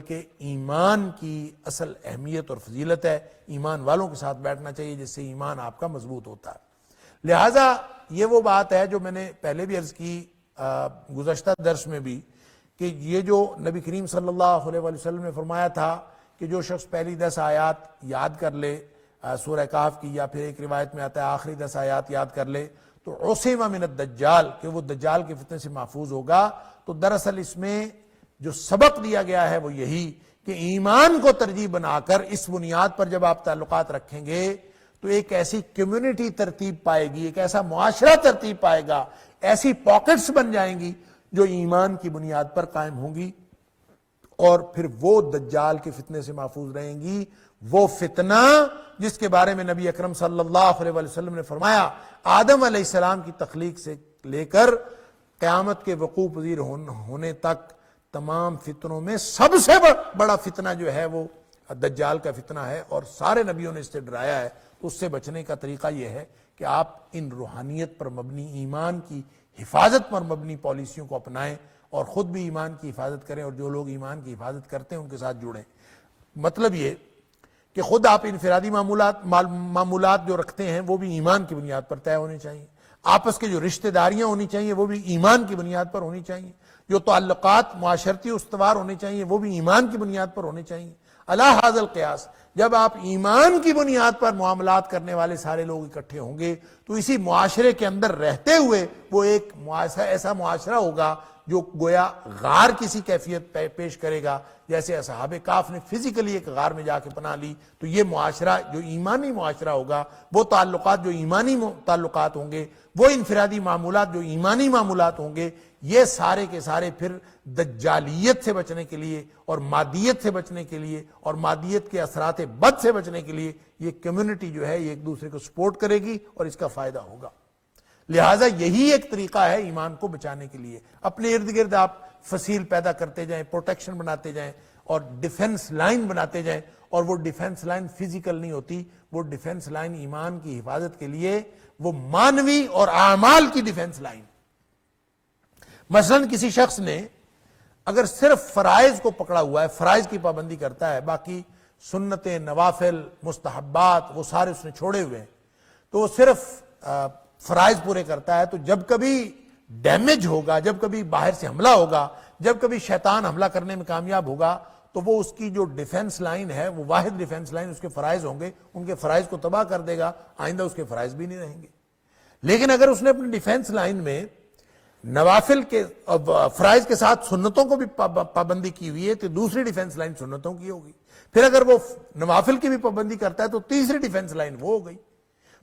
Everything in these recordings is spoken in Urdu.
کہ ایمان کی اصل اہمیت اور فضیلت ہے، ایمان والوں کے ساتھ بیٹھنا چاہیے جس سے ایمان آپ کا مضبوط ہوتا ہے۔ لہٰذا یہ وہ بات ہے جو میں نے پہلے بھی عرض کی گزشتہ درس میں بھی، کہ یہ جو نبی کریم صلی اللہ علیہ وسلم نے فرمایا تھا کہ جو شخص پہلی 10 آیات یاد کر لے سورہ کہف کی، یا پھر ایک روایت میں آتا ہے آخری 10 آیات یاد کر لے تو عصم من الدجال، کہ وہ دجال کے فتنے سے محفوظ ہوگا۔ تو دراصل اس میں جو سبق دیا گیا ہے وہ یہی کہ ایمان کو ترجیح بنا کر اس بنیاد پر جب آپ تعلقات رکھیں گے تو ایک ایسی کمیونٹی ترتیب پائے گی، ایک ایسا معاشرہ ترتیب پائے گا، ایسی پاکٹس بن جائیں گی جو ایمان کی بنیاد پر قائم ہوں گی، اور پھر وہ دجال کے فتنے سے محفوظ رہیں گی۔ وہ فتنہ جس کے بارے میں نبی اکرم صلی اللہ علیہ وسلم نے فرمایا آدم علیہ السلام کی تخلیق سے لے کر قیامت کے وقوع پذیر ہونے تک تمام فتنوں میں سب سے بڑا فتنہ جو ہے وہ دجال کا فتنہ ہے، اور سارے نبیوں نے اس سے ڈرایا ہے۔ تو اس سے بچنے کا طریقہ یہ ہے کہ آپ ان روحانیت پر مبنی، ایمان کی حفاظت پر مبنی پالیسیوں کو اپنائیں، اور خود بھی ایمان کی حفاظت کریں، اور جو لوگ ایمان کی حفاظت کرتے ہیں ان کے ساتھ جڑیں۔ مطلب یہ کہ خود آپ انفرادی معمولات جو رکھتے ہیں وہ بھی ایمان کی بنیاد پر طے ہونے چاہیے، آپس کے جو رشتہ داریاں ہونی چاہیے وہ بھی ایمان کی بنیاد پر ہونی چاہیے، جو تعلقات معاشرتی استوار ہونے چاہیے وہ بھی ایمان کی بنیاد پر ہونے چاہیے۔ علی ھذا القیاس جب آپ ایمان کی بنیاد پر معاملات کرنے والے سارے لوگ اکٹھے ہوں گے تو اسی معاشرے کے اندر رہتے ہوئے وہ ایک ایسا معاشرہ ہوگا جو گویا غار کسی کیفیت پیش کرے گا، جیسے اصحاب کہف نے فزیکلی ایک غار میں جا کے پناہ لی۔ تو یہ معاشرہ جو ایمانی معاشرہ ہوگا، وہ تعلقات جو ایمانی تعلقات ہوں گے، وہ انفرادی معمولات جو ایمانی معمولات ہوں گے، یہ سارے کے سارے پھر دجالیت سے بچنے کے لیے اور مادیت سے بچنے کے لیے اور مادیت کے اثرات بد سے بچنے کے لیے یہ کمیونٹی جو ہے یہ ایک دوسرے کو سپورٹ کرے گی اور اس کا فائدہ ہوگا۔ لہٰذا یہی ایک طریقہ ہے ایمان کو بچانے کے لیے۔ اپنے ارد گرد آپ فصیل پیدا کرتے جائیں، پروٹیکشن بناتے جائیں اور ڈیفنس لائن بناتے جائیں، اور وہ ڈیفنس لائن فزیکل نہیں ہوتی، وہ ڈیفنس لائن ایمان کی حفاظت کے لیے وہ مانوی اور اعمال کی ڈیفنس لائن۔ مثلا کسی شخص نے اگر صرف فرائض کو پکڑا ہوا ہے، فرائض کی پابندی کرتا ہے، باقی سنتیں، نوافل، مستحبات وہ سارے اس نے چھوڑے ہوئے ہیں، تو وہ صرف فرائض پورے کرتا ہے، تو جب کبھی ڈیمیج ہوگا، جب کبھی باہر سے حملہ ہوگا، جب کبھی شیطان حملہ کرنے میں کامیاب ہوگا، تو وہ اس کی جو ڈیفنس لائن ہے، وہ واحد ڈیفنس لائن اس کے فرائض ہوں گے، ان کے فرائض کو تباہ کر دے گا، آئندہ اس کے فرائض بھی نہیں رہیں گے۔ لیکن اگر اس نے اپنی ڈیفنس لائن میں نوافل کے فرائض کے ساتھ سنتوں کو بھی پابندی کی ہوئی ہے تو دوسری ڈیفنس لائن سنتوں کی ہوگی، پھر اگر وہ نوافل کی بھی پابندی کرتا ہے تو تیسری ڈیفنس لائن وہ ہو گئی،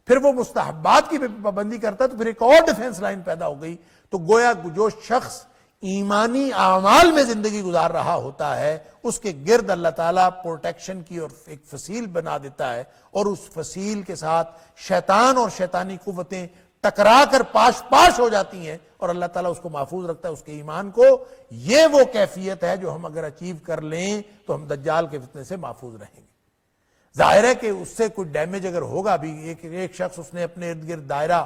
پھر وہ مستحبات کی بھی پابندی کرتا ہے تو پھر ایک اور ڈیفنس لائن پیدا ہو گئی۔ تو گویا جو شخص ایمانی اعمال میں زندگی گزار رہا ہوتا ہے اس کے گرد اللہ تعالیٰ پروٹیکشن کی اور ایک فصیل بنا دیتا ہے، اور اس فصیل کے ساتھ شیطان اور شیطانی قوتیں ٹکرا کر پاش ہو جاتی ہیں، اور اللہ تعالیٰ اس کو محفوظ رکھتا ہے، اس کے ایمان کو۔ یہ وہ کیفیت ہے جو ہم اگر اچیو کر لیں تو ہم دجال کے فتنے سے محفوظ رہیں گے۔ ظاہر ہے کہ اس سے کوئی ڈیمیج اگر ہوگا بھی، ایک شخص اس نے اپنے ارد گرد دائرہ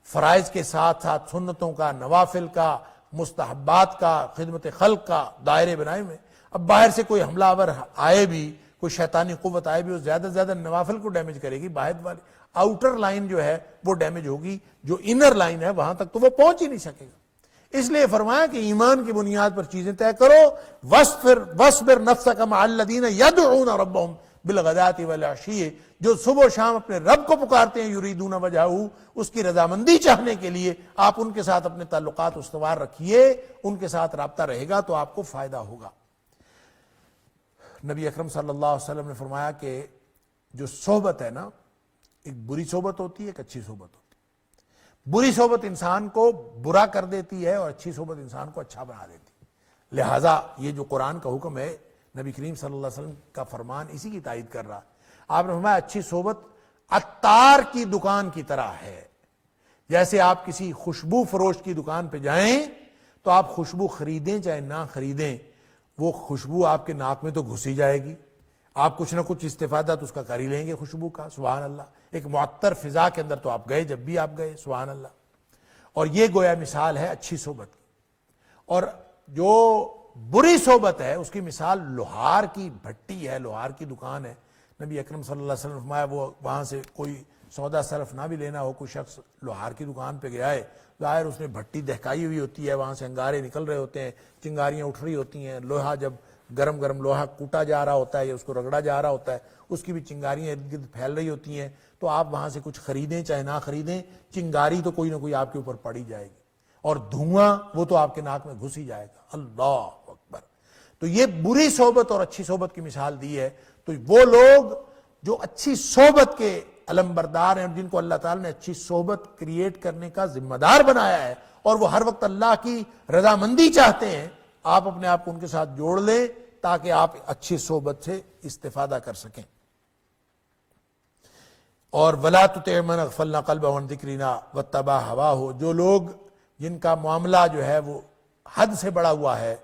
فرائض کے ساتھ ساتھ سنتوں کا، نوافل کا، مستحبات کا، خدمت خلق کا دائرے بنائے ہوئے، اب باہر سے کوئی حملہ آور آئے بھی، کوئی شیطانی قوت آئے بھی، وہ زیادہ سے زیادہ نوافل کو ڈیمیج کرے گی، باہر والی آؤٹر لائن جو ہے وہ ڈیمیج ہوگی، جو انر لائن ہے وہاں تک تو وہ پہنچ ہی نہیں سکے گا۔ اس لیے فرمایا کہ ایمان کی بنیاد پر چیزیں طے کرو، وَاصْبِرْ نَفْسَكَ مَعَ الَّذِينَ يَدْعُونَ رَبَّهُمْ بِالْغَدَاةِ وَالْعَشِيِّ، جو صبح و شام اپنے رب کو پکارتے ہیں، یریدون وجہہ، اس کی رضامندی چاہنے کے لیے، آپ ان کے ساتھ اپنے تعلقات استوار رکھیے، ان کے ساتھ رابطہ رہے گا تو آپ کو فائدہ ہوگا۔ نبی اکرم صلی اللہ علیہ وسلم نے فرمایا کہ جو صحبت ہے نا، ایک بری صحبت ہوتی ہے، ایک اچھی صحبت ہوتی ہے۔ بری صحبت انسان کو برا کر دیتی ہے اور اچھی صحبت انسان کو اچھا بنا دیتی ہے۔ لہٰذا یہ جو قرآن کا حکم ہے، نبی کریم صلی اللہ علیہ وسلم کا فرمان اسی کی تائید کر رہا۔ آپ نے فرمایا اچھی صحبت عطار کی دکان کی طرح ہے۔ جیسے آپ کسی خوشبو فروش کی دکان پہ جائیں تو آپ خوشبو خریدیں چاہے نہ خریدیں، وہ خوشبو آپ کے ناک میں تو گھسی جائے گی، آپ کچھ نہ کچھ استفادہ تو اس کا کر ہی لیں گے خوشبو کا، سبحان اللہ۔ ایک معطر فضا کے اندر تو آپ گئے، جب بھی آپ گئے، سبحان اللہ۔ اور یہ گویا مثال ہے اچھی صحبت کی۔ اور جو بری صحبت ہے اس کی مثال لوہار کی بھٹی ہے، لوہار کی دکان ہے. نبی اکرم صلی اللہ علیہ وسلم نے فرمایا وہ وہاں سے کوئی سودا صرف نہ بھی لینا ہو، کوئی شخص لوہار کی دکان پہ گیا ہے، ظاہر اس نے بھٹی دہکائی ہوئی ہوتی ہے، وہاں سے انگارے نکل رہے ہوتے ہیں، چنگاریاں اٹھ رہی ہوتی ہیں، لوہا جب گرم گرم لوہا کوٹا جا رہا ہوتا ہے یا اس کو رگڑا جا رہا ہوتا ہے، اس کی بھی چنگاریاں ارد گرد پھیل رہی ہوتی ہیں. تو آپ وہاں سے کچھ خریدیں چاہے نہ خریدیں، چنگاری تو کوئی نہ کوئی آپ کے اوپر پڑ ہی جائے گی، اور دھواں وہ تو آپ کے ناک میں گھس ہی جائے گا. اللہ اکبر. تو یہ بری صحبت اور اچھی صحبت کی مثال دی ہے. تو وہ لوگ جو اچھی صحبت کے علم بردار ہیں، جن کو اللہ تعالیٰ نے اچھی صحبت کریٹ کرنے کا ذمہ دار بنایا ہے، اور وہ ہر وقت اللہ کی رضامندی چاہتے ہیں، آپ اپنے آپ کو ان کے ساتھ جوڑ لیں تاکہ آپ اچھی صحبت سے استفادہ کر سکیں. اور وَلَا تُطِعْ مَنْ أَغْفَلْنَا قَلْبَهُ عَنْ ذِكْرِنَا وَاتَّبَعَ هَوَاهُ، جو لوگ جن کا معاملہ جو ہے وہ حد سے بڑا ہوا ہے،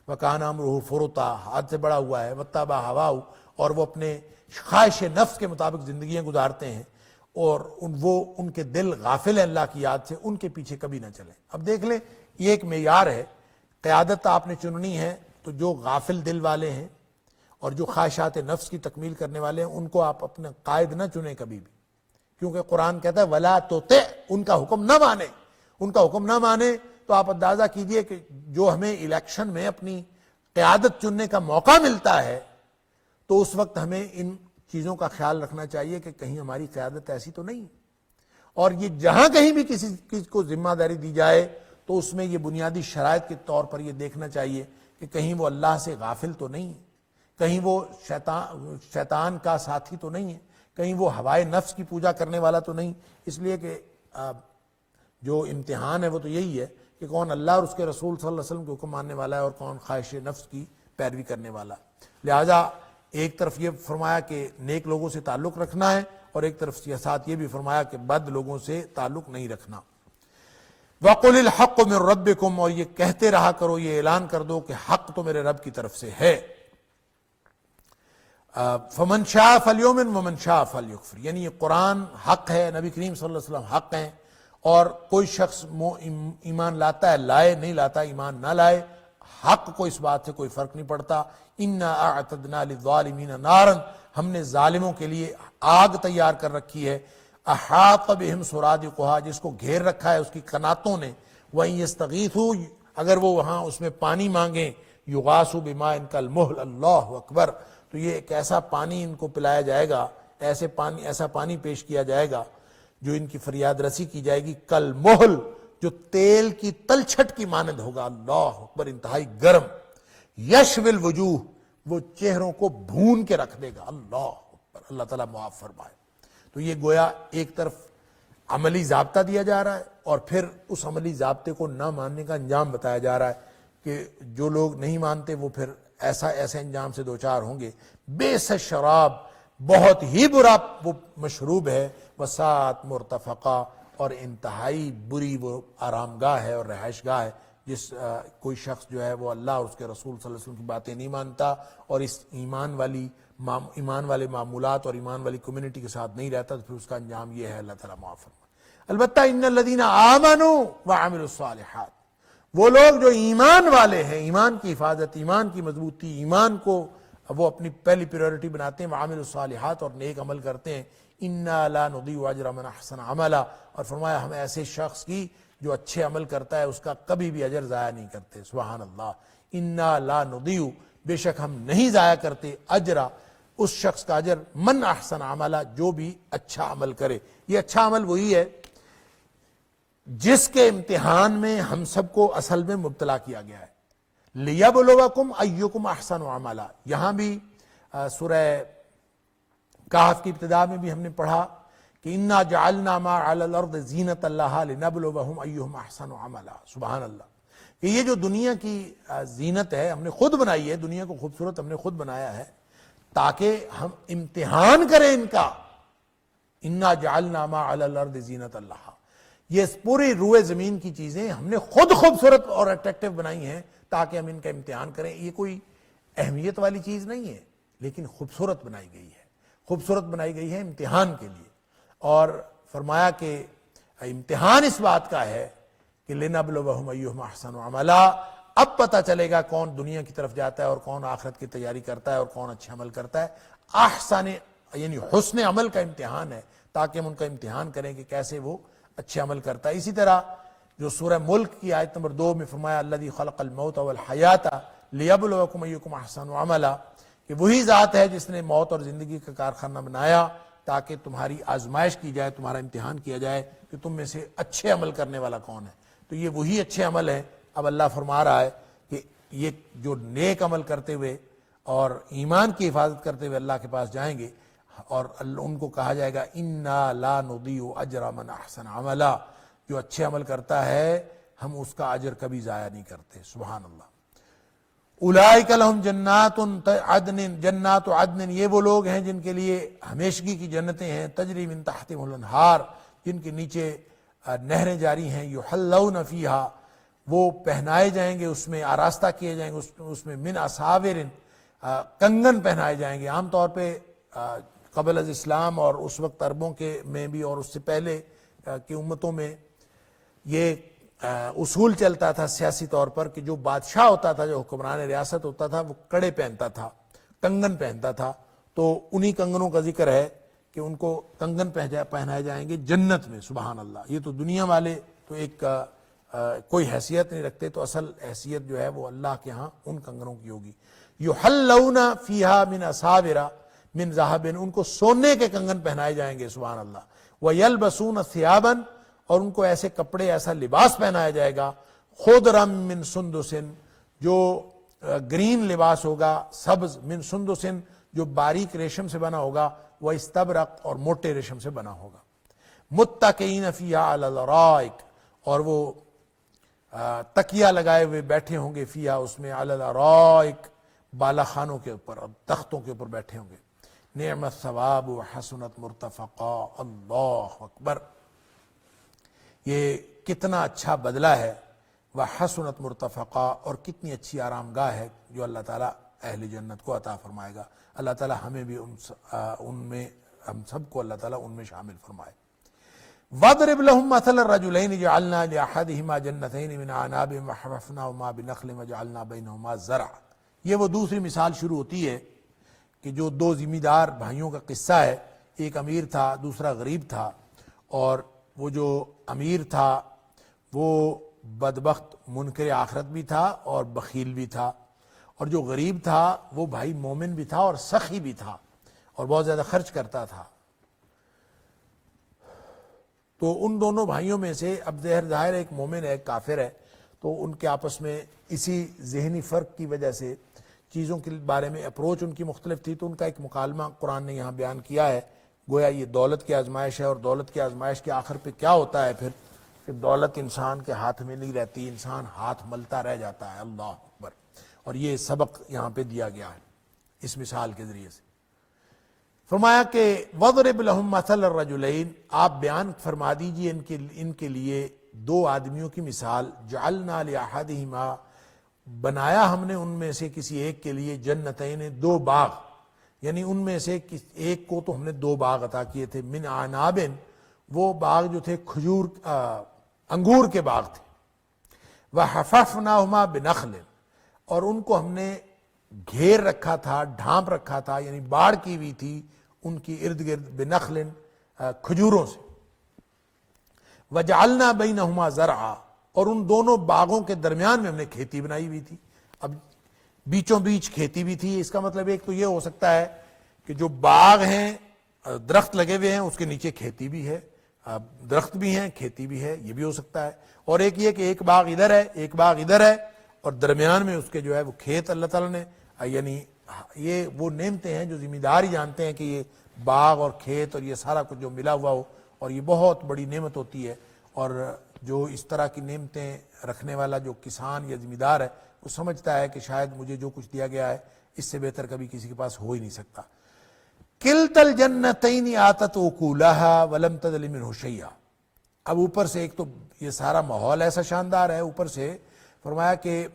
وَكَانَ أَمْرُهُ فُرُطًا، حد سے بڑا ہوا ہے، وَاتَّبَعَ هَوَاهُ، اور وہ اپنے خواہش نفس کے مطابق زندگیاں گزارتے ہیں، اور ان کے دل غافل ہیں اللہ کی یاد سے، ان کے پیچھے کبھی نہ چلیں. اب دیکھ لیں یہ ایک معیار ہے، قیادت آپ نے چننی ہے تو جو غافل دل والے ہیں اور جو خواہشات نفس کی تکمیل کرنے والے ہیں ان کو آپ اپنا قائد نہ چنیں کبھی بھی، کیونکہ قرآن کہتا ہے وَلَا تُطِعْ، ان کا حکم نہ مانے. ان کا حکم نہ مانے تو آپ اندازہ کیجئے کہ جو ہمیں الیکشن میں اپنی قیادت چننے کا موقع ملتا ہے تو اس وقت ہمیں ان چیزوں کا خیال رکھنا چاہیے کہ کہیں ہماری قیادت ایسی تو نہیں. اور یہ جہاں کہیں بھی کسی چیز کو ذمہ داری دی جائے تو اس میں یہ بنیادی شرائط کے طور پر یہ دیکھنا چاہیے کہ کہیں وہ اللہ سے غافل تو نہیں، کہیں وہ شیطان کا ساتھی تو نہیں ہے، کہیں وہ ہوائے نفس کی پوجا کرنے والا تو نہیں. اس لیے کہ جو امتحان ہے وہ تو یہی ہے کہ کون اللہ اور اس کے رسول صلی اللہ علیہ وسلم کے حکم ماننے والا ہے اور کون خواہش نفس کی پیروی کرنے والا. لہذا ایک طرف یہ فرمایا کہ نیک لوگوں سے تعلق رکھنا ہے، اور ایک طرف ساتھ یہ بھی فرمایا کہ بد لوگوں سے تعلق نہیں رکھنا. وَقُلِ الْحَقُّ مِن رَبِّكُمْ، اور یہ کہتے رہا کرو، یہ اعلان کر دو کہ حق تو میرے رب کی طرف سے ہے. فَمَنْ شَاءَ فَلْيُؤْمِنْ وَمَنْ شَاءَ فَلْيَكْفُرْ، یعنی یہ قرآن حق ہے، نبی کریم صلی اللہ علیہ وسلم حق ہیں، اور کوئی شخص ایمان لاتا ہے لائے، نہیں لاتا ایمان نہ لائے، حق کو اس بات سے کوئی فرق نہیں پڑتا. اِنَّا أَعْتَدْنَا لِلظَّالِمِينَ نَارًا، ہم نے ظالموں کے لیے آگ تیار کر رکھی ہے. احاط بہم سرادقها، جس کو گھیر رکھا ہے اس کی قناتوں نے. وَإِن يَسْتَغِيثُوا، اگر وہ وہاں اس میں پانی مانگیں، يُغَاثُوا بِمَاءٍ كَالْمُهْلِ، اللہ اکبر، تو یہ ایک ایسا پانی ان کو پلایا جائے گا، ایسا پانی پیش کیا جائے گا جو ان کی فریاد رسی کی جائے گی، کالمہل، جو تیل کی تلچھٹ کی مانند ہوگا. اللہ اکبر، انتہائی گرم. یشوی الوجوہ، وہ چہروں کو بھون کے رکھ دے گا. اللہ اکبر، اللہ تعالیٰ معاف فرمائے. تو یہ گویا ایک طرف عملی ضابطہ دیا جا رہا ہے، اور پھر اس عملی ضابطے کو نہ ماننے کا انجام بتایا جا رہا ہے کہ جو لوگ نہیں مانتے وہ پھر ایسے انجام سے دوچار ہوں گے. بیس شراب، بہت ہی برا وہ مشروب ہے، وساعت مرتفقہ، اور انتہائی بری وہ آرام گاہ ہے اور رہائش گاہ ہے. کوئی شخص جو ہے وہ اللہ اور اس کے رسول صلی اللہ علیہ وسلم کی باتیں نہیں مانتا اور اس ایمان والے معمولات اور ایمان والی کمیونٹی کے ساتھ نہیں رہتا، تو پھر اس کا انجام یہ ہے. اللہ تعالیٰ معاف فرمائے. البتہ ان الذین آمنوا وعملوا الصالحات، وہ لوگ جو ایمان والے ہیں، ایمان کی حفاظت، ایمان کی مضبوطی، ایمان کو وہ اپنی پہلی پریورٹی بناتے ہیں، وعملوا الصالحات، اور نیک عمل کرتے ہیں. انا لا نضیع اجر من احسن عملا، اور فرمایا ہم ایسے شخص کی جو اچھے عمل کرتا ہے اس کا کبھی بھی اجر ضائع نہیں کرتے. سبحان اللہ. انا لا نضیع، بے شک ہم نہیں ضائع کرتے، اجرا، اس شخص کا اجر، من احسن عملا، جو بھی اچھا عمل کرے. یہ اچھا عمل وہی ہے جس کے امتحان میں ہم سب کو اصل میں مبتلا کیا گیا ہے. لیبلوکم ایکم احسن عملا. یہاں بھی سورہ کہف کی ابتدا میں بھی ہم نے پڑھا کہ انا جعلنا ما علی الارض زینۃ لها لنبلوہم ایہم احسن عملا. سبحان اللہ. کہ یہ جو دنیا کی زینت ہے ہم نے خود بنائی ہے، دنیا کو خوبصورت ہم نے خود بنایا ہے تاکہ ہم امتحان کریں ان کا. انا جعلنا ما علی الارض زینۃ لها، یہ پوری روئے زمین کی چیزیں ہم نے خود خوبصورت اور اٹریکٹیو بنائی ہیں تاکہ ہم ان کا امتحان کریں. یہ کوئی اہمیت والی چیز نہیں ہے لیکن خوبصورت بنائی گئی ہے، خوبصورت بنائی گئی ہے امتحان کے لیے. اور فرمایا کہ امتحان اس بات کا ہے کہ لنبلوہم ایہم احسن عملا، اب پتہ چلے گا کون دنیا کی طرف جاتا ہے اور کون آخرت کی تیاری کرتا ہے اور کون اچھے عمل کرتا ہے. احسن یعنی حسن عمل کا امتحان ہے تاکہ ہم ان کا امتحان کریں کہ کیسے وہ اچھے عمل کرتا ہے. اسی طرح جو سورہ ملک کی آیت نمبر 2 میں فرمایا الذی خلق الموت والحیات لیبلوکم ایکم احسن عملا، کہ وہی ذات ہے جس نے موت اور زندگی کا کارخانہ بنایا تاکہ تمہاری آزمائش کی جائے، تمہارا امتحان کیا جائے کہ تم میں سے اچھے عمل کرنے والا کون ہے. تو یہ وہی اچھے عمل ہیں. اب اللہ فرما رہا ہے کہ یہ جو نیک عمل کرتے ہوئے اور ایمان کی حفاظت کرتے ہوئے اللہ کے پاس جائیں گے اور ان کو کہا جائے گا انا لا نضیع اجر من احسن عملا، جو اچھے عمل کرتا ہے ہم اس کا اجر کبھی ضائع نہیں کرتے. سبحان اللہ. اولئک لہم جنات عدن، یہ وہ لوگ ہیں جن کے لیے ہمیشگی کی جنتیں ہیں، تجری من تحتہم الانہار، جن کے نیچے نہریں جاری ہیں، یحلون فیہا، وہ پہنائے جائیں گے اس میں، آراستہ کیے جائیں گے اس میں، من اساور، کنگن پہنائے جائیں گے. عام طور پہ قبل از اسلام اور اس وقت عربوں کے میں بھی اور اس سے پہلے کی امتوں میں یہ اصول چلتا تھا سیاسی طور پر کہ جو بادشاہ ہوتا تھا، جو حکمران ریاست ہوتا تھا، وہ کڑے پہنتا تھا، کنگن پہنتا تھا. تو انہی کنگنوں کا ذکر ہے کہ ان کو کنگن پہنائے جائیں گے جنت میں. سبحان اللہ. یہ تو دنیا والے تو ایک کوئی حیثیت نہیں رکھتے، تو اصل حیثیت جو ہے وہ اللہ کے ہاں ان کنگنوں کی ہوگی. یحلون فیہا من اساور من ذہب، ان کو سونے کے کنگن پہنائے جائیں گے. سبحان اللہ. ویلبسون ثیابا، اور ان کو ایسے کپڑے، ایسا لباس پہنایا جائے گا، خضرا من سندس، جو گرین لباس ہوگا، سبز، من سندس جو باریک ریشم سے بنا ہوگا، وہ استبرق اور موٹے ریشم سے بنا ہوگا. متکئین فیہا علی الارائک، اور وہ تکیہ لگائے ہوئے بیٹھے ہوں گے، فیہا اس میں، علی الارائک بالا خانوں کے اوپر، تختوں کے اوپر بیٹھے ہوں گے. نعم الثواب وحسنت مرتفقا. اللہ اکبر. یہ کتنا اچھا بدلہ ہے. وحسنت مرتفقا، اور کتنی اچھی آرام گاہ ہے جو اللہ تعالیٰ اہل جنت کو عطا فرمائے گا. اللہ تعالیٰ ہمیں بھی ان میں، ہم سب کو اللہ تعالیٰ ان میں شامل فرمائے. وَاضْرِبْ لَهُمْ مَثَلَ الرَّجُلَيْنِ جَعَلْنَا لِأَحَدِهِمَا جَنَّتَيْنِ مِنْ أَعْنَابٍ وَحَفَفْنَاهُمَا بِنَخْلٍ وَجَعَلْنَا بَيْنَهُمَا زَرْعًا. یہ وہ دوسری مثال شروع ہوتی ہے کہ جو دو ذمہ دار بھائیوں کا قصہ ہے. ایک امیر تھا، دوسرا غریب تھا، اور وہ جو امیر تھا وہ بدبخت منکر آخرت بھی تھا اور بخیل بھی تھا، اور جو غریب تھا وہ بھائی مومن بھی تھا اور سخی بھی تھا اور بہت زیادہ خرچ کرتا تھا. تو ان دونوں بھائیوں میں سے اب ظاہر ایک مومن ہے، ایک کافر ہے، تو ان کے آپس میں اسی ذہنی فرق کی وجہ سے چیزوں کے بارے میں اپروچ ان کی مختلف تھی. تو ان کا ایک مکالمہ قرآن نے یہاں بیان کیا ہے. گویا یہ دولت کی آزمائش ہے، اور دولت کی آزمائش کے آخر پہ کیا ہوتا ہے پھر کہ دولت انسان کے ہاتھ میں نہیں رہتی، انسان ہاتھ ملتا رہ جاتا ہے. اللہ اکبر. اور یہ سبق یہاں پہ دیا گیا ہے اس مثال کے ذریعے سے. فرمایا کہ وَاضْرِبْ لَهُمْ مَثَلَ الرَّجُلَيْنِ، آپ بیان فرما دیجئے ان کے لیے دو آدمیوں کی مثال. جعلنا لأحدہما، بنایا ہم نے ان میں سے کسی ایک کے لیے، جنتین، دو باغ، یعنی ان میں سے ایک کو تو ہم نے دو باغ عطا کیے تھے. من اعناب، وہ باغ جو تھے کھجور انگور کے باغ تھے. وحففناہما بنخل، اور ان کو ہم نے گھیر رکھا تھا، ڈھانپ رکھا تھا، یعنی باڑ کی ہوئی تھی ان کی ارد گرد، بنخل کھجوروں سے. وجعلنا بینہما زرعا، اور ان دونوں باغوں کے درمیان میں ہم نے کھیتی بنائی ہوئی تھی. اب بیچوں بیچ کھیتی بھی تھی. اس کا مطلب ایک تو یہ ہو سکتا ہے کہ جو باغ ہیں، درخت لگے ہوئے ہیں، اس کے نیچے کھیتی بھی ہے، درخت بھی ہیں، کھیتی بھی ہے، یہ بھی ہو سکتا ہے. اور ایک یہ کہ ایک باغ ادھر ہے، ایک باغ ادھر ہے، اور درمیان میں اس کے جو ہے وہ کھیت اللہ تعالیٰ نے، یعنی یہ وہ نعمتیں ہیں جو ذمہ دار ہی جانتے ہیں کہ یہ باغ اور کھیت اور یہ سارا کچھ جو ملا ہوا ہو، اور یہ بہت بڑی نعمت ہوتی ہے. اور جو اس طرح کی نعمتیں رکھنے والا جو کسان یا ذمہ دار ہے، وہ سمجھتا ہے کہ شاید مجھے جو کچھ دیا گیا ہے اس سے بہتر کبھی کسی کے پاس ہو ہی نہیں سکتا. کلتا الجنتین آتت اکولہا ولم تظلم منہ شیئا. اب اوپر سے ایک تو یہ سارا ماحول ایسا شاندار ہے، اوپر سے فرمایا کہ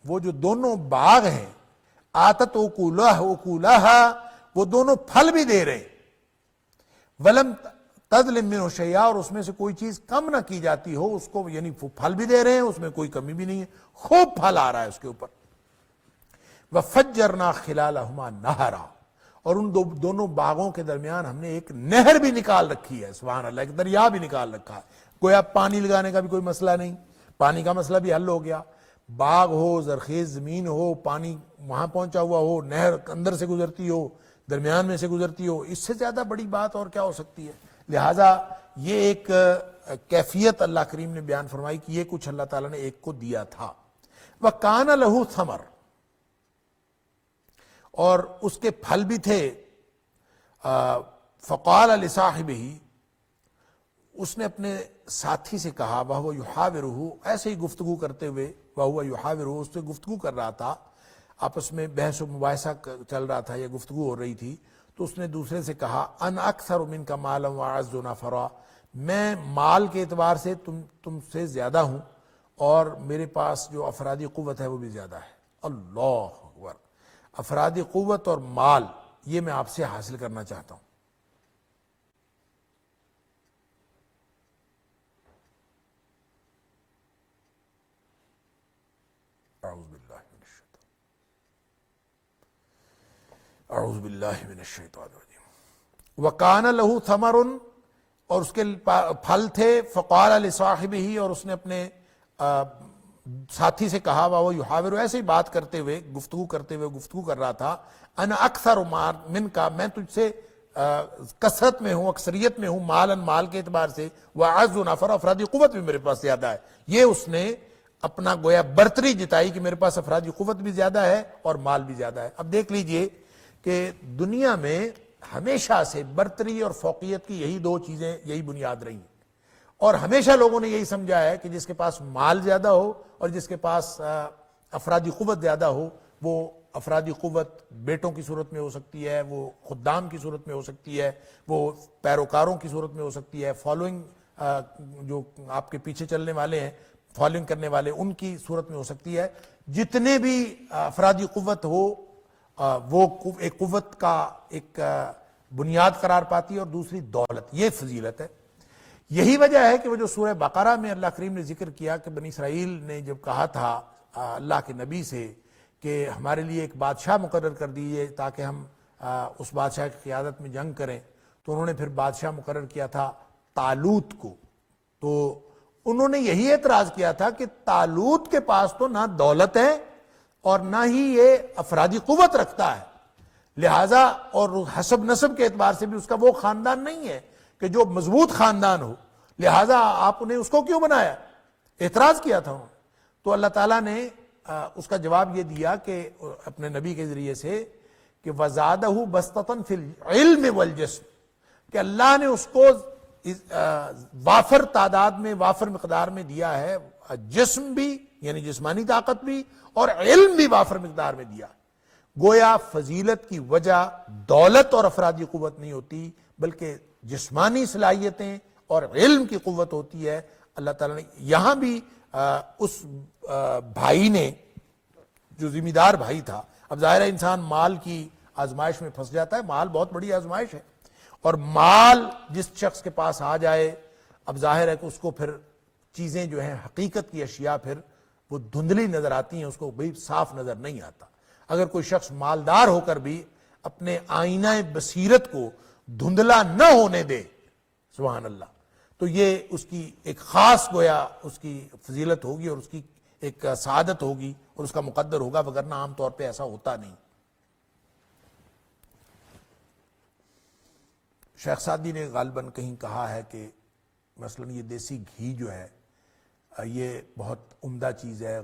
وہ جو دونوں باغ ہیں، آتت اکولہا، وہ دونوں پھل بھی دے رہے. ولم تظلم منہ شیئا، اور اس میں سے کوئی چیز کم نہ کی جاتی ہو اس کو، یعنی پھل بھی دے رہے ہیں، اس میں کوئی کمی بھی نہیں ہے، خوب پھل آ رہا ہے اس کے اوپر. وَفَجَّرْنَا خِلَالَهُمَا نَهَرًا، اور ان دونوں باغوں کے درمیان ہم نے ایک نہر بھی نکال رکھی ہے، سبحان اللہ، ایک دریا بھی نکال رکھا ہے. گویا پانی لگانے کا بھی کوئی مسئلہ نہیں، پانی کا مسئلہ بھی حل ہو گیا. باغ ہو، زرخیز زمین ہو، پانی وہاں پہنچا ہوا ہو، نہر اندر سے گزرتی ہو، درمیان میں سے گزرتی ہو، اس سے زیادہ بڑی بات اور کیا ہو سکتی ہے. لہٰذا یہ ایک کیفیت اللہ کریم نے بیان فرمائی کہ یہ کچھ اللہ تعالیٰ نے ایک کو دیا تھا. وَكَانَ لَهُ ثَمَرٌ، اور اس کے پھل بھی تھے. فَقَالَ لِصَاحِبِهِ، اس نے اپنے ساتھی سے کہا، وَهُوَ يُحَاوِرُهُ، ایسے ہی گفتگو کرتے ہوئے، وَهُوَ يُحَاوِرُهُ، اس سے گفتگو کر رہا تھا، آپس میں بحث و مباحثہ چل رہا تھا یا گفتگو ہو رہی تھی. تو اس نے دوسرے سے کہا، انا اکثر منک مالا واعز نفرا، میں مال کے اعتبار سے تم سے زیادہ ہوں، اور میرے پاس جو افرادی قوت ہے وہ بھی زیادہ ہے. اللہ اکبر، افرادی قوت اور مال یہ میں آپ سے حاصل کرنا چاہتا ہوں. اعوذ باللہ من الشیطان الرجیم. وَكَانَ لَهُ ثَمَرٌ، اور اس کے پھل تھے. فَقَالَ لِصَاحِبِهِ، اور اس نے اپنے ساتھی سے کہا، وہ یحاور، ایسے ہی بات کرتے ہوئے، گفتگو کرتے ہوئے گفتگو کر رہا تھا، انا اکثر منک، میں تجھ سے کثرت میں ہوں، اکثریت میں ہوں، مالاً مال کے اعتبار سے، واعز نفر، افرادی قوت بھی میرے پاس زیادہ ہے. یہ اس نے اپنا گویا برتری جتائی کہ میرے پاس افرادی قوت بھی زیادہ ہے اور مال بھی زیادہ ہے. اب دیکھ لیجئے کہ دنیا میں ہمیشہ سے برتری اور فوقیت کی یہی دو چیزیں، یہی بنیاد رہی ہیں، اور ہمیشہ لوگوں نے یہی سمجھا ہے کہ جس کے پاس مال زیادہ ہو اور جس کے پاس افرادی قوت زیادہ ہو، وہ افرادی قوت بیٹوں کی صورت میں ہو سکتی ہے، وہ خدام کی صورت میں ہو سکتی ہے، وہ پیروکاروں کی صورت میں ہو سکتی ہے، فالوئنگ جو آپ کے پیچھے چلنے والے ہیں، فالوئنگ کرنے والے، ان کی صورت میں ہو سکتی ہے. جتنے بھی افرادی قوت ہو وہ ایک قوت کا ایک بنیاد قرار پاتی ہے، اور دوسری دولت، یہ فضیلت ہے. یہی وجہ ہے کہ وہ جو سورہ بقرہ میں اللہ کریم نے ذکر کیا کہ بنی اسرائیل نے جب کہا تھا اللہ کے نبی سے کہ ہمارے لیے ایک بادشاہ مقرر کر دیجئے تاکہ ہم اس بادشاہ کی قیادت میں جنگ کریں، تو انہوں نے پھر بادشاہ مقرر کیا تھا طالوت کو. تو انہوں نے یہی اعتراض کیا تھا کہ طالوت کے پاس تو نہ دولت ہے اور نہ ہی یہ افرادی قوت رکھتا ہے، لہٰذا اور حسب نسب کے اعتبار سے بھی اس کا وہ خاندان نہیں ہے کہ جو مضبوط خاندان ہو، لہٰذا آپ نے اس کو کیوں بنایا، اعتراض کیا تھا انہوں. تو اللہ تعالیٰ نے اس کا جواب یہ دیا کہ اپنے نبی کے ذریعے سے کہ وَزَادَهُ بَسْطَةً فِي الْعِلْمِ وَالْجِسْمِ، کہ اللہ نے اس کو وافر تعداد میں، وافر مقدار میں دیا ہے، جسم بھی یعنی جسمانی طاقت بھی، اور علم بھی وافر مقدار میں دیا. گویا فضیلت کی وجہ دولت اور افرادی قوت نہیں ہوتی، بلکہ جسمانی صلاحیتیں اور علم کی قوت ہوتی ہے. اللہ تعالیٰ نے یہاں بھی اس بھائی نے جو ذمہ دار بھائی تھا، اب ظاہر ہے انسان مال کی آزمائش میں پھنس جاتا ہے، مال بہت بڑی آزمائش ہے، اور مال جس شخص کے پاس آ جائے، اب ظاہر ہے کہ اس کو پھر چیزیں جو ہیں حقیقت کی اشیاء پھر وہ دھندلی نظر آتی ہیں، اس کو بھی صاف نظر نہیں آتا. اگر کوئی شخص مالدار ہو کر بھی اپنے آئینہ بصیرت کو دھندلا نہ ہونے دے، سبحان اللہ، تو یہ اس کی ایک خاص گویا اس کی فضیلت ہوگی اور اس کی ایک سعادت ہوگی اور اس کا مقدر ہوگا، وگرنہ عام طور پہ ایسا ہوتا نہیں. شیخ سعدی نے غالباً کہیں کہا ہے کہ مثلا یہ دیسی گھی جو ہے یہ بہت عمدہ چیز ہے،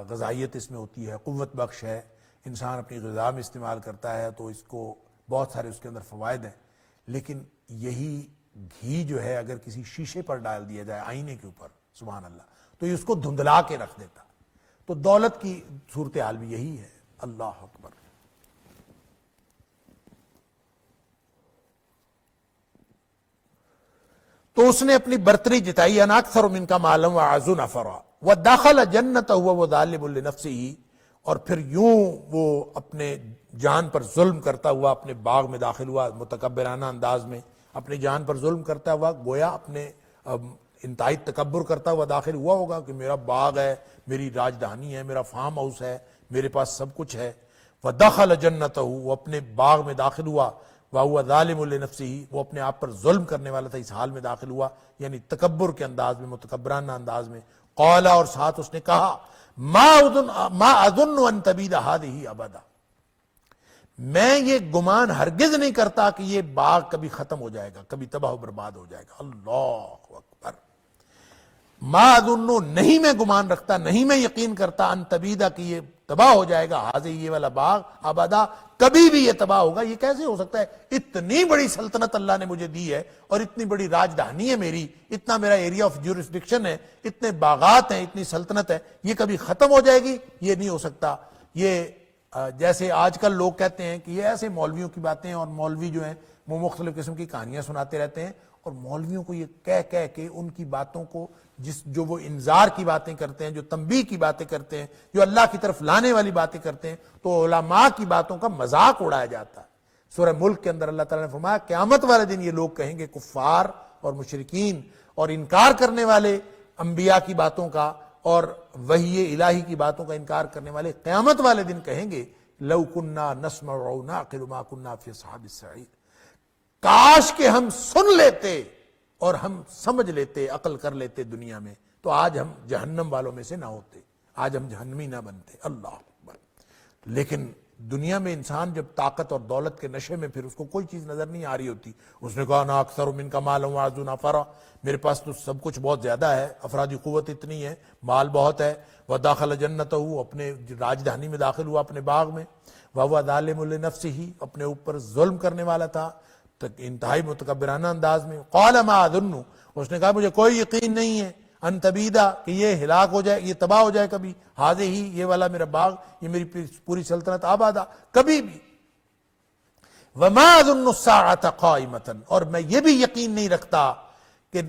غذائیت اس میں ہوتی ہے، قوت بخش ہے، انسان اپنی غذا میں استعمال کرتا ہے تو اس کو بہت سارے اس کے اندر فوائد ہیں. لیکن یہی گھی جو ہے اگر کسی شیشے پر ڈال دیا جائے، آئینے کے اوپر، سبحان اللہ، تو یہ اس کو دھندلا کے رکھ دیتا. تو دولت کی صورتحال بھی یہی ہے. اللہ اکبر. تو اس نے اپنی برتری جتائی، انا اکثر منک مالا واعز نفرا ودخل جنتہ وهو ظالم لنفسه، اور پھر یوں وہ اپنے جان پر ظلم کرتا ہوا اپنے باغ میں داخل ہوا متکبرانہ انداز میں. اپنی جان پر ظلم کرتا ہوا گویا اپنے انتہائی تکبر کرتا ہوا داخل ہوا ہوگا کہ میرا باغ ہے، میری راجدھانی ہے، میرا فارم ہاؤس ہے، میرے پاس سب کچھ ہے۔ وَدَخَلَ جَنَّتَهُ، وہ اپنے باغ میں داخل ہوا۔ وَهُوَ ظَالِمٌ لِنَفْسِهِ، وہ اپنے آپ پر ظلم کرنے والا تھا، اس حال میں داخل ہوا یعنی تکبر کے انداز میں، متکبرانہ انداز میں۔ قَالَ، اور ساتھ اس نے کہا، مَا أَظُنُّ أَن تَبِيدَ هَذِهِ أَبَدًا، میں یہ گمان ہرگز نہیں کرتا کہ یہ باغ کبھی ختم ہو جائے گا، کبھی تباہ و برباد ہو جائے گا۔ اللہ اکبر۔ ما اظن، نہیں میں گمان رکھتا، نہیں میں یقین کرتا، ان تبیدہ کہ یہ تباہ ہو جائے گا، حاضر یہ والا باغ ابدا، کبھی بھی یہ تباہ ہوگا۔ یہ کیسے ہو سکتا ہے؟ اتنی بڑی سلطنت اللہ نے مجھے دی ہے اور اتنی بڑی راجدھانی ہے میری، اتنا میرا ایریا آف جورسڈکشن ہے، اتنے باغات ہیں، اتنی سلطنت ہے، یہ کبھی ختم ہو جائے گی؟ یہ نہیں ہو سکتا۔ یہ جیسے آج کل لوگ کہتے ہیں کہ یہ ایسے مولویوں کی باتیں، اور مولوی جو ہیں وہ مختلف قسم کی کہانیاں سناتے رہتے ہیں، اور مولویوں کو یہ کہہ کے ان کی باتوں کو، جو وہ انذار کی باتیں کرتے ہیں، جو تنبیہ کی باتیں کرتے ہیں، جو اللہ کی طرف لانے والی باتیں کرتے ہیں، تو علماء کی باتوں کا مذاق اڑایا جاتا ہے۔ سورہ ملک کے اندر اللہ تعالیٰ نے فرمایا قیامت والے دن یہ لوگ کہیں گے، کفار اور مشرکین اور انکار کرنے والے انبیاء کی باتوں کا اور وحی الہی کی باتوں کا انکار کرنے والے قیامت والے دن کہیں گے، لو کننا نسمع او نعقل ما کننا فی اصحاب السعیر، کاش کہ ہم سن لیتے اور ہم سمجھ لیتے، عقل کر لیتے دنیا میں، تو آج ہم جہنم والوں میں سے نہ ہوتے، آج ہم جہنمی نہ بنتے۔ اللہ اکبر۔ لیکن دنیا میں انسان جب طاقت اور دولت کے نشے میں، پھر اس کو کوئی چیز نظر نہیں آ رہی ہوتی۔ اس نے کہا نا اکثر من کا مال واعز نفرا، میرے پاس تو سب کچھ بہت زیادہ ہے، افرادی قوت اتنی ہے، مال بہت ہے۔ وداخل جنتہ، اپنے راجدھانی میں داخل ہوا، اپنے باغ میں۔ وهو ظالم لنفسه، اپنے اوپر ظلم کرنے والا تھا انتہائی متکبرانہ انداز میں۔ قال ما اظن، اس نے کہا مجھے کوئی یقین نہیں ہے، ان تبیدہ کہ یہ ہلاک ہو جائے، یہ تباہ ہو جائے کبھی، ہذہ، یہ والا میرا باغ، یہ میری پوری سلطنت آبادہ، کبھی بھی۔ وما اظن الساعة قائمة، اور میں یہ بھی یقین نہیں رکھتا کہ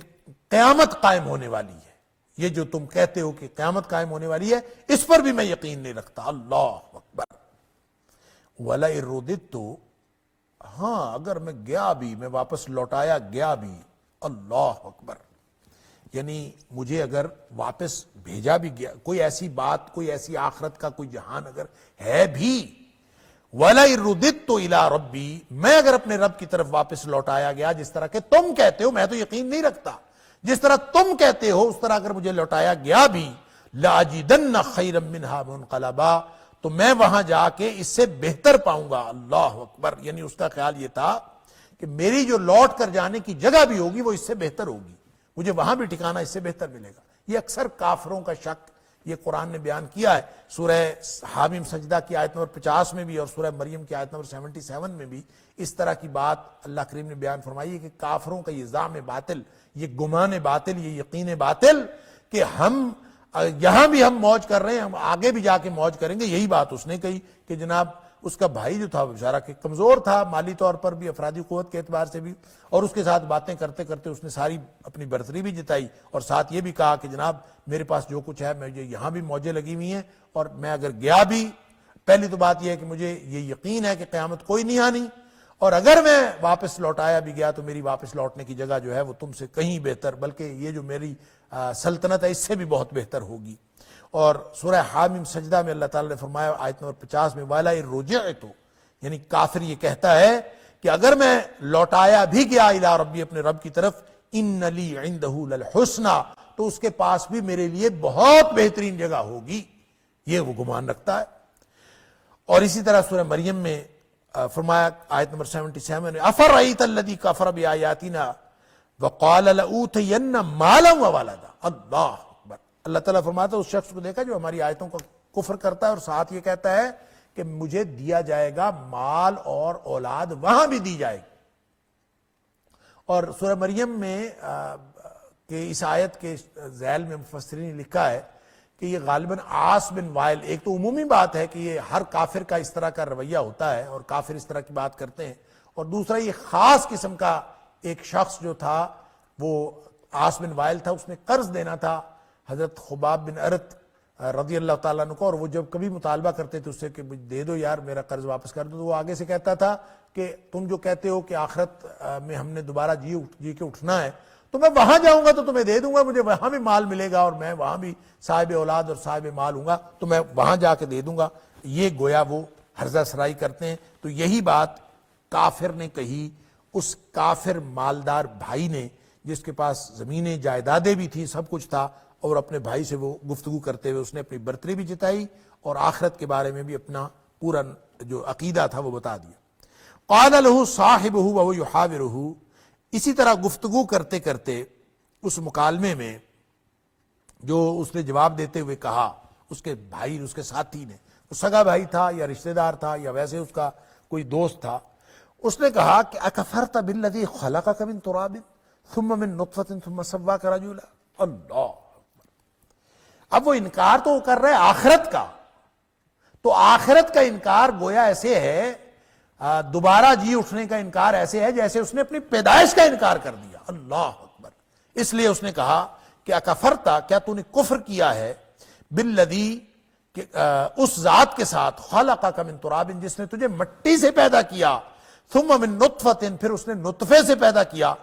قیامت قائم ہونے والی ہے۔ یہ جو تم کہتے ہو کہ قیامت قائم ہونے والی ہے، اس پر بھی میں یقین نہیں رکھتا۔ اللہ اکبر۔ وَلَئِن رُدِدتُّ، ہاں اگر میں گیا بھی، میں واپس لوٹایا گیا بھی، اللہ اکبر، یعنی مجھے اگر واپس بھیجا بھی گیا، کوئی ایسی بات، کوئی ایسی آخرت کا کوئی جہان اگر ہے بھی، وَلَئِن رُدِدتُّ إِلَىٰ رَبِّي، میں اگر اپنے رب کی طرف واپس لوٹایا گیا، جس طرح کہ تم کہتے ہو، میں تو یقین نہیں رکھتا، جس طرح تم کہتے ہو اس طرح اگر مجھے لوٹایا گیا بھی، لَأَجِدَنَّ خَيْرًا مِّنْهَا مُنْقَلَبًا، تو میں وہاں جا کے اس سے بہتر پاؤں گا۔ اللہ اکبر۔ یعنی اس کا خیال یہ تھا کہ میری جو لوٹ کر جانے کی جگہ بھی ہوگی وہ اس سے بہتر ہوگی، مجھے وہاں بھی ٹھکانہ اس سے بہتر ملے گا۔ یہ اکثر کافروں کا شک یہ قرآن نے بیان کیا ہے، سورہ حامیم سجدہ کی آیت نمبر 50 میں بھی اور سورہ مریم کی آیت نمبر 77 میں بھی اس طرح کی بات اللہ کریم نے بیان فرمائی ہے کہ کافروں کا یہ زعم باطل، یہ گمان باطل، یہ یقین باطل کہ ہم یہاں بھی ہم موج کر رہے ہیں، ہم آگے بھی جا کے موج کریں گے۔ یہی بات اس نے کہی کہ جناب اس کا بھائی جو تھا بیچارہ کہ کمزور تھا مالی طور پر بھی، افرادی قوت کے اعتبار سے بھی، اور اس کے ساتھ باتیں کرتے کرتے اس نے ساری اپنی برتری بھی جتائی، اور ساتھ یہ بھی کہا کہ جناب میرے پاس جو کچھ ہے، مجھے یہاں بھی موجیں لگی ہوئی ہیں، اور میں اگر گیا بھی، پہلی تو بات یہ ہے کہ مجھے یہ یقین ہے کہ قیامت کوئی نہیں آنی، اور اگر میں واپس لوٹایا بھی گیا تو میری واپس لوٹنے کی جگہ جو ہے وہ تم سے کہیں بہتر، بلکہ یہ جو میری سلطنت ہے اس سے بھی بہت بہتر ہوگی۔ اور سورہ حامیم سجدہ میں اللہ تعالیٰ نے فرمایا آیت نمبر 50 میں وَلَئِن رُجِعْتُ، یعنی کافر یہ کہتا ہے کہ اگر میں لوٹایا بھی گیا الی ربی، اپنے رب کی طرف، ان لی عندہ للحسنی، تو اس کے پاس بھی میرے لیے بہت بہترین جگہ ہوگی، یہ وہ گمان رکھتا ہے۔ اور اسی طرح سورہ مریم میں فرمایا آیت نمبر 77 میں افرأیت الذی کفر بآیاتنا وقال لأوتین مالا وولدا، اللہ اکبر۔ اللہ تعالیٰ فرماتا ہے اس شخص کو دیکھا جو ہماری آیتوں کا کفر کرتا ہے اور ساتھ یہ کہتا ہے کہ مجھے دیا جائے گا مال اور اولاد، وہاں بھی دی جائے گی۔ اور سورہ مریم میں کہ اس آیت کے ذیل میں مفسرین نے لکھا ہے کہ یہ غالباً عاص بن وائل، ایک تو عمومی بات ہے کہ یہ ہر کافر کا اس طرح کا رویہ ہوتا ہے اور کافر اس طرح کی بات کرتے ہیں، اور دوسرا یہ خاص قسم کا ایک شخص جو تھا وہ عاص بن وائل تھا، اس نے قرض دینا تھا حضرت خباب بن ارت رضی اللہ تعالیٰ عنہ کو، اور وہ جب کبھی مطالبہ کرتے تھے اس سے کہ دے دو یار میرا قرض واپس کر دو، تو وہ آگے سے کہتا تھا کہ تم جو کہتے ہو کہ آخرت میں ہم نے دوبارہ جی کے اٹھنا ہے، تو میں وہاں جاؤں گا تو تمہیں دے دوں گا، مجھے وہاں بھی مال ملے گا اور میں وہاں بھی صاحب اولاد اور صاحب مال ہوں گا، تو میں وہاں جا کے دے دوں گا۔ یہ گویا وہ ہرزہ سرائی کرتے ہیں۔ تو یہی بات کافر نے کہی، اس کافر مالدار بھائی نے جس کے پاس زمینیں جائیدادیں بھی تھی، سب کچھ تھا، اور اپنے بھائی سے وہ گفتگو کرتے ہوئے اس نے اپنی برتری بھی جتائی اور آخرت کے بارے میں بھی اپنا پورا جو عقیدہ تھا وہ بتا دیا۔ قال له صاحبہ وهو يحاورہ، اسی طرح گفتگو کرتے کرتے اس مکالمے میں جو اس نے جواب دیتے ہوئے کہا، اس کے بھائی، اس کے ساتھی نے، وہ سگا بھائی تھا یا رشتہ دار تھا یا ویسے اس کا کوئی دوست تھا، اس نے کہا کہ اکفرت بالذی خلقک من تراب ثم من نطفۃ ثم سواک رجلا۔ اللہ، اب وہ انکار تو کر رہے آخرت کا، تو آخرت کا انکار گویا ایسے ہے، دوبارہ جی اٹھنے کا انکار ایسے ہے جیسے اس نے اپنی پیدائش کا انکار کر دیا۔ اللہ اکبر۔ اس لیے اس نے کہا کہ اکفرتا، کیا تو نے کفر کیا ہے، بالذی، اس ذات کے ساتھ، خلقک من تراب، جس نے تجھے مٹی سے پیدا کیا، ثم من نطفۃ، پھر اس نے نطفے سے پیدا کیا،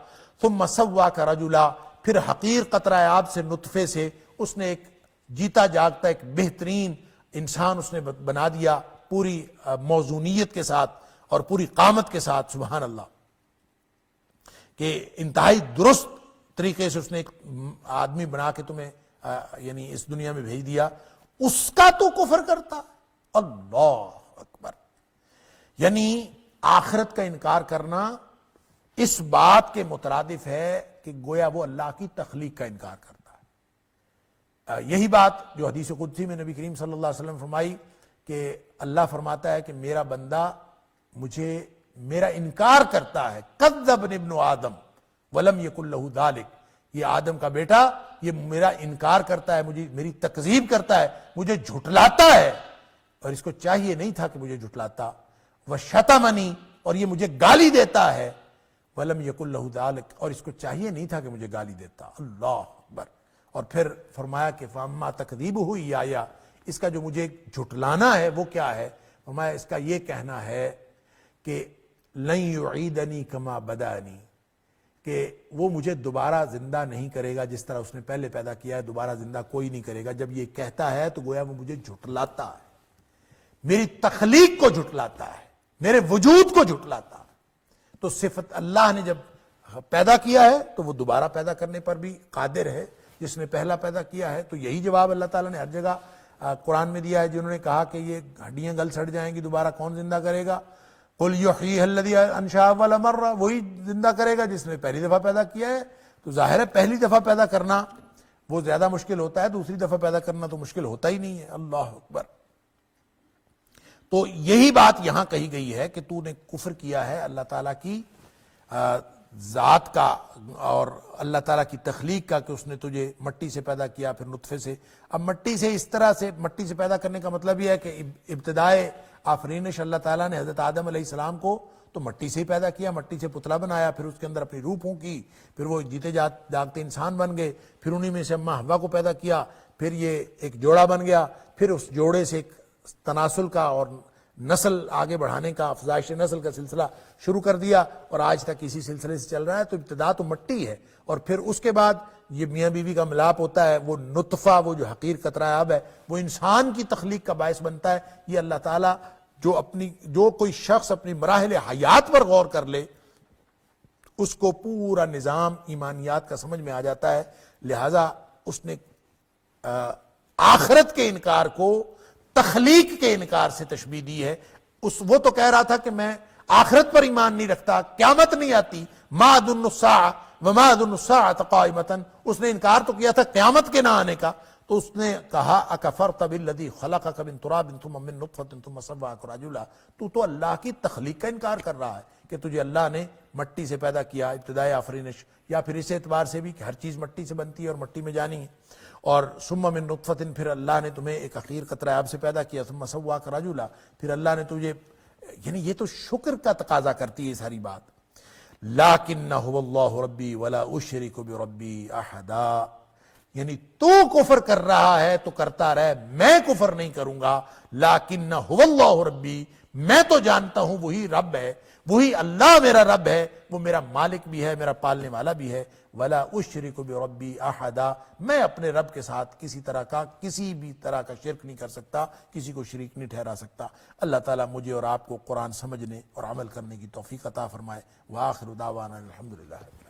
ثم سواک رجلا، پھر حقیر قطرہ آب سے، نطفے سے اس نے ایک جیتا جاگتا ایک بہترین انسان اس نے بنا دیا، پوری موزونیت کے ساتھ اور پوری قامت کے ساتھ۔ سبحان اللہ، کہ انتہائی درست طریقے سے اس نے ایک آدمی بنا کے تمہیں یعنی اس دنیا میں بھیج دیا، اس کا تو کفر کرتا۔ اللہ اکبر۔ یعنی آخرت کا انکار کرنا اس بات کے مترادف ہے کہ گویا وہ اللہ کی تخلیق کا انکار کرتا ہے۔ یہی بات جو حدیث قدسی میں نبی کریم صلی اللہ علیہ وسلم فرمائی کہ اللہ فرماتا ہے کہ میرا بندہ مجھے میرا انکار کرتا ہے، کذب ابن آدم ولم یکن لہ ذالک، یہ آدم کا بیٹا یہ میرا انکار کرتا ہے، مجھے میری تکذیب کرتا ہے، مجھے جھٹلاتا ہے، اور اس کو چاہیے نہیں تھا کہ مجھے جھٹلاتا، وشتمنی، اور یہ مجھے گالی دیتا ہے، ولم یکن لہ ذالک، اور اس کو چاہیے نہیں تھا کہ مجھے گالی دیتا۔ اللہ اکبر۔ اور پھر فرمایا کہ فاما تکذیبہ ایایا، اس کا جو مجھے جھٹلانا ہے وہ کیا ہے؟ فرمایا اس کا یہ کہنا ہے کہ لن یعیدنی کما بدانی، کہ وہ مجھے دوبارہ زندہ نہیں کرے گا جس طرح اس نے پہلے پیدا کیا ہے، دوبارہ زندہ کوئی نہیں کرے گا۔ جب یہ کہتا ہے تو گویا وہ مجھے جھٹلاتا ہے، میری تخلیق کو جھٹلاتا ہے، میرے وجود کو جھٹلاتا ہے۔ تو صفت اللہ نے جب پیدا کیا ہے تو وہ دوبارہ پیدا کرنے پر بھی قادر ہے، جس نے پہلا پیدا کیا ہے۔ تو یہی جواب اللہ تعالیٰ نے ہر جگہ قرآن میں دیا ہے۔ جنہوں نے کہا کہ یہ ہڈیاں گل سڑ جائیں گی، دوبارہ کون زندہ کرے گا؟ قل یحییھا الذی انشأ اول مرہ، وہی زندہ کرے گا جس نے پہلی دفعہ پیدا کیا ہے۔ تو ظاہر ہے پہلی دفعہ پیدا کرنا وہ زیادہ مشکل ہوتا ہے، دوسری دفعہ پیدا کرنا تو مشکل ہوتا ہی نہیں ہے۔ اللہ اکبر۔ تو یہی بات یہاں کہی گئی ہے کہ تو نے کفر کیا ہے اللہ تعالیٰ کی ذات کا اور اللہ تعالیٰ کی تخلیق کا، کہ اس نے تجھے مٹی سے پیدا کیا، پھر نطفے سے۔ اب مٹی سے اس طرح سے مٹی سے پیدا کرنے کا مطلب یہ ہے کہ ابتدائے آفرینش اللہ تعالیٰ نے حضرت آدم علیہ السلام کو تو مٹی سے ہی پیدا کیا، مٹی سے پتلا بنایا، پھر اس کے اندر اپنی روح پھونکی، پھر وہ جیتے جاگتے انسان بن گئے، پھر انہی میں سے اماں حوا کو پیدا کیا، پھر یہ ایک جوڑا بن گیا، پھر اس جوڑے سے ایک تناسل کا اور نسل آگے بڑھانے کا، افزائش نسل کا سلسلہ شروع کر دیا، اور آج تک اسی سلسلے سے چل رہا ہے۔ تو ابتدا تو مٹی ہے، اور پھر اس کے بعد یہ میاں بیوی کا ملاپ ہوتا ہے، وہ نطفہ، وہ جو حقیر قطرہ آب ہے، وہ انسان کی تخلیق کا باعث بنتا ہے۔ یہ اللہ تعالیٰ جو کوئی شخص اپنی مراحل حیات پر غور کر لے، اس کو پورا نظام ایمانیات کا سمجھ میں آ جاتا ہے۔ لہذا اس نے آخرت کے انکار کو تخلیق کے انکار سے تشبیہ دی ہے۔ وہ تو کہہ رہا تھا کہ میں آخرت پر ایمان نہیں رکھتا، قیامت نہیں آتی، ما اظن الساعة وما اظن الساعة قائمة، اس نے انکار تو کیا تھا قیامت کے نہ آنے کا۔ تو اس نے کہا اکفرت بالذی خلقک من تراب ثم من نطفۃ ثم سواک رجلا، تو اللہ کی تخلیق کا انکار کر رہا ہے کہ تجھے اللہ نے مٹی سے پیدا کیا، ابتدائے آفرینش، یا پھر اس اعتبار سے بھی کہ ہر چیز مٹی سے بنتی ہے اور مٹی میں جانی ہے، اور ثم من نطفۃ، پھر اللہ نے تمہیں ایک حقیر قطرہ آب سے پیدا کیا، ثم سواک رجلا، پھر اللہ نے تجھے، یعنی یہ تو شکر کا تقاضا کرتی ہے ساری بات۔ لیکن هو اللہ ربی ولا اشرک بربی احدا، یعنی تو کفر کر رہا ہے تو کرتا رہے، میں کفر نہیں کروں گا، لیکن هو اللہ ربی، میں تو جانتا ہوں وہی رب ہے، وہی اللہ میرا رب ہے، وہ میرا مالک بھی ہے، میرا پالنے والا بھی ہے، ولا اشرک بربی احدا، میں اپنے رب کے ساتھ کسی بھی طرح کا شرک نہیں کر سکتا، کسی کو شریک نہیں ٹھہرا سکتا۔ اللہ تعالیٰ مجھے اور آپ کو قرآن سمجھنے اور عمل کرنے کی توفیق عطا فرمائے۔ وآخر دعوانا الحمدللہ۔